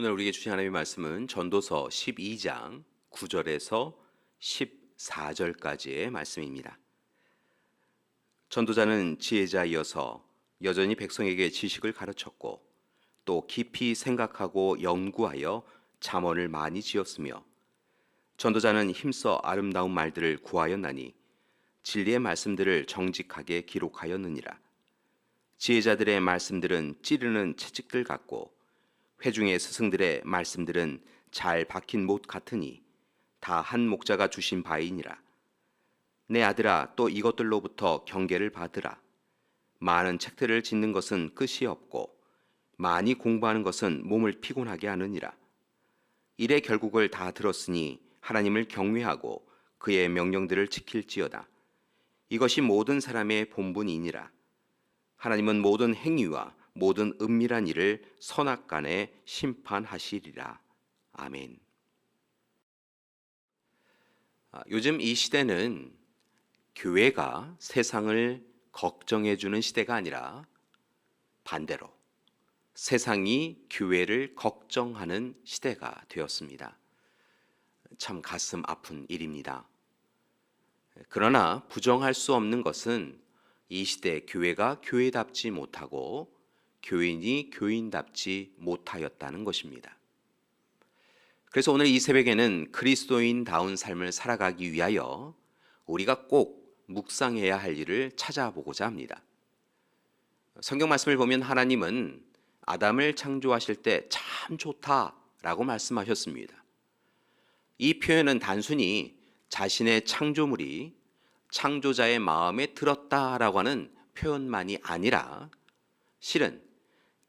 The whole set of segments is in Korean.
오늘 우리에게 주신 하나님의 말씀은 전도서 12장 9절에서 14절까지의 말씀입니다. 전도자는 지혜자이어서 여전히 백성에게 지식을 가르쳤고 또 깊이 생각하고 연구하여 잠언을 많이 지었으며 전도자는 힘써 아름다운 말들을 구하였나니 진리의 말씀들을 정직하게 기록하였느니라. 지혜자들의 말씀들은 찌르는 채찍들 같고 회중의 스승들의 말씀들은 잘 박힌 못 같으니 다 한 목자가 주신 바이니라. 내 아들아, 또 이것들로부터 경계를 받으라. 많은 책들을 짓는 것은 끝이 없고 많이 공부하는 것은 몸을 피곤하게 하느니라. 일의 결국을 다 들었으니 하나님을 경외하고 그의 명령들을 지킬지어다. 이것이 모든 사람의 본분이니라. 하나님은 모든 행위와 모든 은밀한 일을 선악간에 심판하시리라. 아멘. 요즘 이 시대는 교회가 세상을 걱정해주는 시대가 아니라 반대로 세상이 교회를 걱정하는 시대가 되었습니다. 참 가슴 아픈 일입니다. 그러나 부정할 수 없는 것은 이 시대 교회가 교회답지 못하고 교인이 교인답지 못하였다는 것입니다. 그래서 오늘 이 새벽에는 그리스도인다운 삶을 살아가기 위하여 우리가 꼭 묵상해야 할 일을 찾아보고자 합니다. 성경 말씀을 보면 하나님은 아담을 창조하실 때 참 좋다라고 말씀하셨습니다. 이 표현은 단순히 자신의 창조물이 창조자의 마음에 들었다라고 하는 표현만이 아니라 실은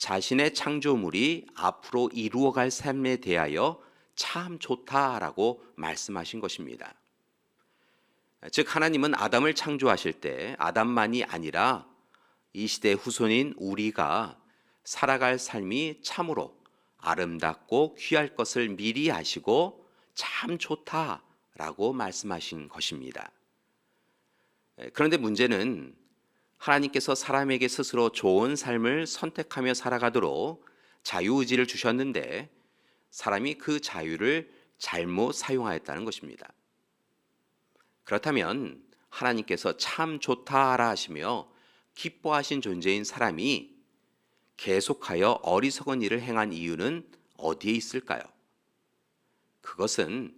자신의 창조물이 앞으로 이루어갈 삶에 대하여 참 좋다라고 말씀하신 것입니다. 즉 하나님은 아담을 창조하실 때 아담만이 아니라 이 시대 후손인 우리가 살아갈 삶이 참으로 아름답고 귀할 것을 미리 아시고 참 좋다라고 말씀하신 것입니다. 그런데 문제는 하나님께서 사람에게 스스로 좋은 삶을 선택하며 살아가도록 자유의지를 주셨는데 사람이 그 자유를 잘못 사용하였다는 것입니다. 그렇다면 하나님께서 참 좋다라 하시며 기뻐하신 존재인 사람이 계속하여 어리석은 일을 행한 이유는 어디에 있을까요? 그것은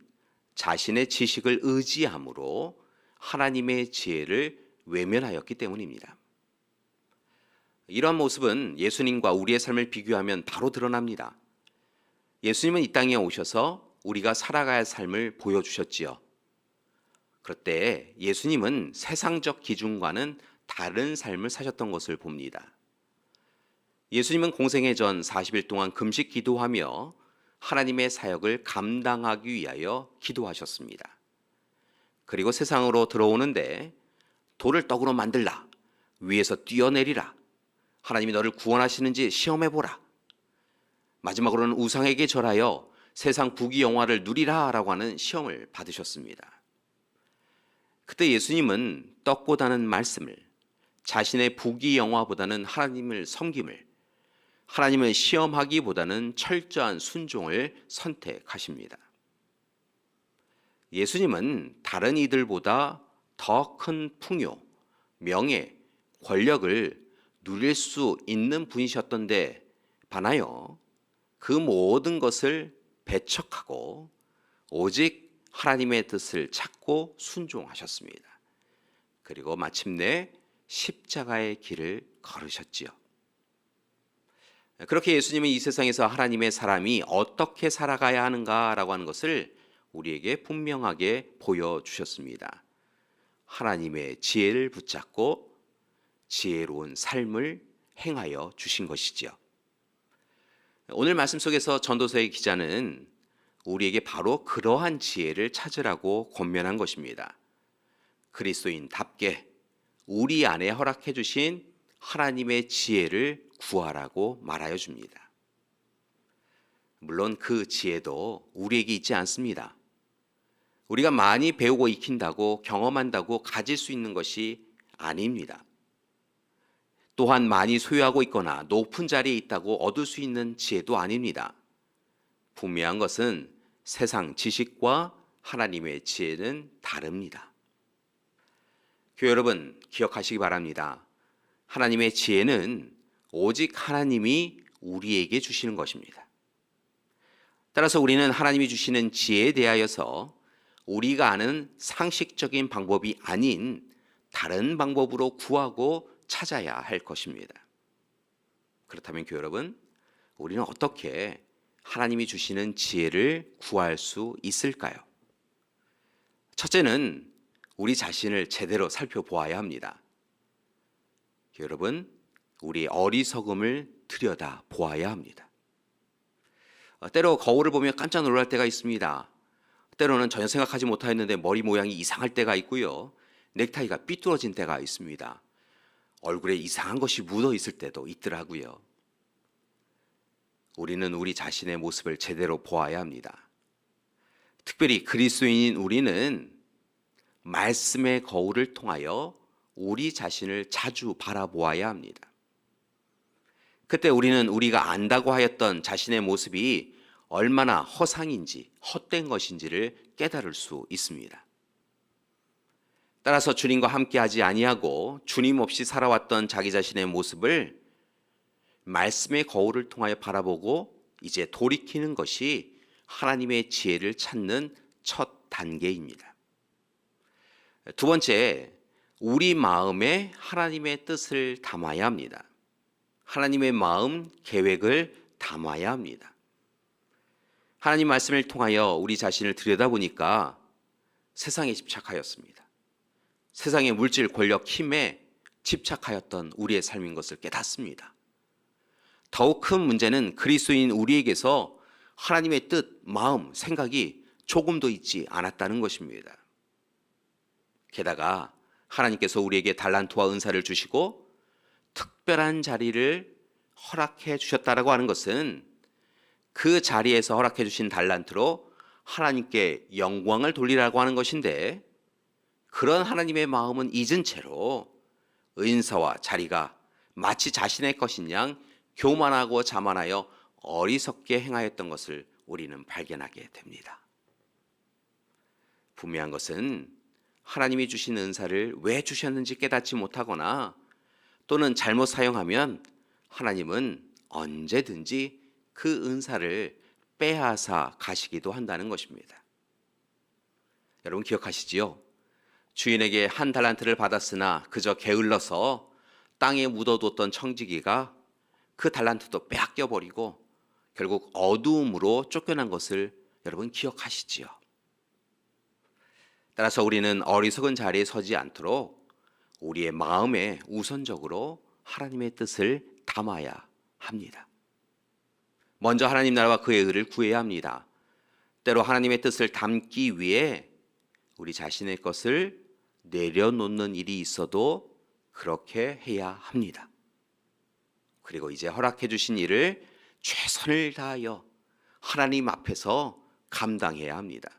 자신의 지식을 의지함으로 하나님의 지혜를 외면하였기 때문입니다. 이러한 모습은 예수님과 우리의 삶을 비교하면 바로 드러납니다. 예수님은 이 땅에 오셔서 우리가 살아가야 할 삶을 보여주셨지요. 그때 예수님은 세상적 기준과는 다른 삶을 사셨던 것을 봅니다. 예수님은 공생애 전 40일 동안 금식 기도하며 하나님의 사역을 감당하기 위하여 기도하셨습니다. 그리고 세상으로 들어오는데 돌을 떡으로 만들라, 위에서 뛰어내리라, 하나님이 너를 구원하시는지 시험해보라, 마지막으로는 우상에게 절하여 세상 부귀영화를 누리라 라고 하는 시험을 받으셨습니다. 그때 예수님은 떡보다는 말씀을, 자신의 부귀영화보다는 하나님을 섬김을, 하나님을 시험하기보다는 철저한 순종을 선택하십니다. 예수님은 다른 이들보다 더 큰 풍요, 명예, 권력을 누릴 수 있는 분이셨던데 반하여 그 모든 것을 배척하고 오직 하나님의 뜻을 찾고 순종하셨습니다. 그리고 마침내 십자가의 길을 걸으셨지요. 그렇게 예수님은 이 세상에서 하나님의 사람이 어떻게 살아가야 하는가라고 하는 것을 우리에게 분명하게 보여주셨습니다. 하나님의 지혜를 붙잡고 지혜로운 삶을 행하여 주신 것이지요. 오늘 말씀 속에서 전도서의 기자는 우리에게 바로 그러한 지혜를 찾으라고 권면한 것입니다. 그리스도인답게 우리 안에 허락해 주신 하나님의 지혜를 구하라고 말하여 줍니다. 물론 그 지혜도 우리에게 있지 않습니다. 우리가 많이 배우고 익힌다고 경험한다고 가질 수 있는 것이 아닙니다. 또한 많이 소유하고 있거나 높은 자리에 있다고 얻을 수 있는 지혜도 아닙니다. 분명한 것은 세상 지식과 하나님의 지혜는 다릅니다. 교회 여러분, 기억하시기 바랍니다. 하나님의 지혜는 오직 하나님이 우리에게 주시는 것입니다. 따라서 우리는 하나님이 주시는 지혜에 대하여서 우리가 아는 상식적인 방법이 아닌 다른 방법으로 구하고 찾아야 할 것입니다. 그렇다면 교회 여러분, 우리는 어떻게 하나님이 주시는 지혜를 구할 수 있을까요? 첫째는 우리 자신을 제대로 살펴보아야 합니다. 여러분, 우리의 어리석음을 들여다 보아야 합니다. 때로 거울을 보며 깜짝 놀랄 때가 있습니다. 때로는 전혀 생각하지 못하였는데 머리 모양이 이상할 때가 있고요. 넥타이가 삐뚤어진 때가 있습니다. 얼굴에 이상한 것이 묻어 있을 때도 있더라고요. 우리는 우리 자신의 모습을 제대로 보아야 합니다. 특별히 그리스도인인 우리는 말씀의 거울을 통하여 우리 자신을 자주 바라보아야 합니다. 그때 우리는 우리가 안다고 하였던 자신의 모습이 얼마나 허상인지 헛된 것인지를 깨달을 수 있습니다. 따라서 주님과 함께하지 아니하고 주님 없이 살아왔던 자기 자신의 모습을 말씀의 거울을 통하여 바라보고 이제 돌이키는 것이 하나님의 지혜를 찾는 첫 단계입니다. 두 번째, 우리 마음에 하나님의 뜻을 담아야 합니다. 하나님의 마음, 계획을 담아야 합니다. 하나님 말씀을 통하여 우리 자신을 들여다보니까 세상에 집착하였습니다. 세상의 물질, 권력, 힘에 집착하였던 우리의 삶인 것을 깨닫습니다. 더욱 큰 문제는 그리스도인 우리에게서 하나님의 뜻, 마음, 생각이 조금도 있지 않았다는 것입니다. 게다가 하나님께서 우리에게 달란트와 은사를 주시고 특별한 자리를 허락해 주셨다라고 하는 것은 그 자리에서 허락해 주신 달란트로 하나님께 영광을 돌리라고 하는 것인데, 그런 하나님의 마음은 잊은 채로 은사와 자리가 마치 자신의 것인 양 교만하고 자만하여 어리석게 행하였던 것을 우리는 발견하게 됩니다. 분명한 것은 하나님이 주신 은사를 왜 주셨는지 깨닫지 못하거나 또는 잘못 사용하면 하나님은 언제든지 그 은사를 빼앗아 가시기도 한다는 것입니다. 여러분 기억하시지요? 주인에게 한 달란트를 받았으나 그저 게을러서 땅에 묻어뒀던 청지기가 그 달란트도 빼앗겨 버리고 결국 어두움으로 쫓겨난 것을 여러분 기억하시지요? 따라서 우리는 어리석은 자리에 서지 않도록 우리의 마음에 우선적으로 하나님의 뜻을 담아야 합니다. 먼저 하나님 나라와 그의 의를 구해야 합니다. 때로 하나님의 뜻을 담기 위해 우리 자신의 것을 내려놓는 일이 있어도 그렇게 해야 합니다. 그리고 이제 허락해 주신 일을 최선을 다하여 하나님 앞에서 감당해야 합니다.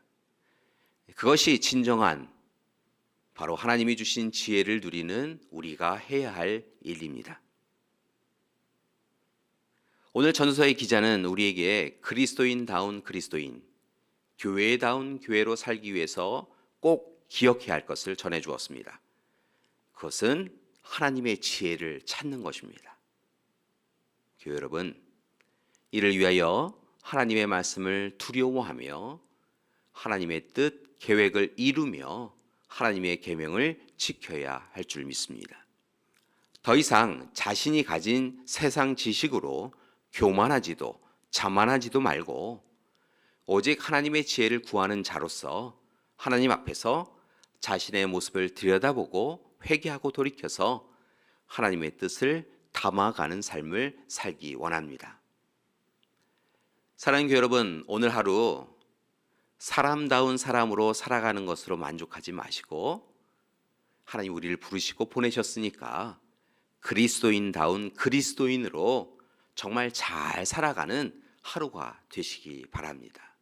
그것이 진정한 바로 하나님이 주신 지혜를 누리는 우리가 해야 할 일입니다. 오늘 전서의 기자는 우리에게 그리스도인다운 그리스도인, 교회다운 교회로 살기 위해서 꼭 기억해야 할 것을 전해 주었습니다. 그것은 하나님의 지혜를 찾는 것입니다. 교회 여러분, 이를 위하여 하나님의 말씀을 두려워하며 하나님의 뜻, 계획을 이루며 하나님의 계명을 지켜야 할 줄 믿습니다. 더 이상 자신이 가진 세상 지식으로 교만하지도 자만하지도 말고 오직 하나님의 지혜를 구하는 자로서 하나님 앞에서 자신의 모습을 들여다보고 회개하고 돌이켜서 하나님의 뜻을 담아가는 삶을 살기 원합니다. 사랑하는 교회 여러분, 오늘 하루 사람다운 사람으로 살아가는 것으로 만족하지 마시고 하나님 우리를 부르시고 보내셨으니까 그리스도인다운 그리스도인으로 정말 잘 살아가는 하루가 되시기 바랍니다.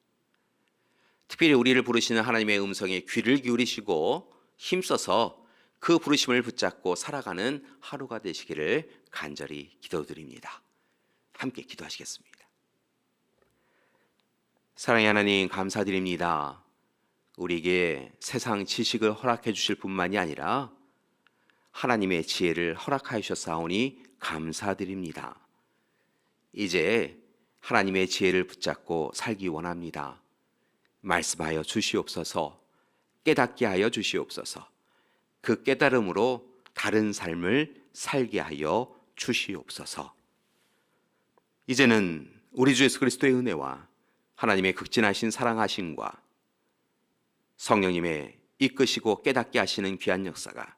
특별히 우리를 부르시는 하나님의 음성에 귀를 기울이시고 힘써서 그 부르심을 붙잡고 살아가는 하루가 되시기를 간절히 기도드립니다. 함께 기도하시겠습니다. 사랑의 하나님, 감사드립니다. 우리에게 세상 지식을 허락해 주실 뿐만이 아니라 하나님의 지혜를 허락하셨사오니 감사드립니다. 이제 하나님의 지혜를 붙잡고 살기 원합니다. 말씀하여 주시옵소서. 깨닫게 하여 주시옵소서. 그 깨달음으로 다른 삶을 살게 하여 주시옵소서. 이제는 우리 주 예수 그리스도의 은혜와 하나님의 극진하신 사랑하심과 성령님의 이끄시고 깨닫게 하시는 귀한 역사가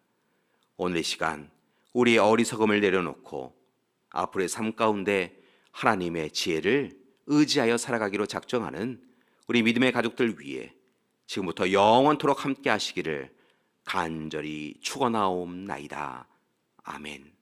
오늘 이 시간 우리의 어리석음을 내려놓고 앞으로의 삶 가운데 하나님의 지혜를 의지하여 살아가기로 작정하는 우리 믿음의 가족들 위해 지금부터 영원토록 함께 하시기를 간절히 축원하옵나이다. 아멘.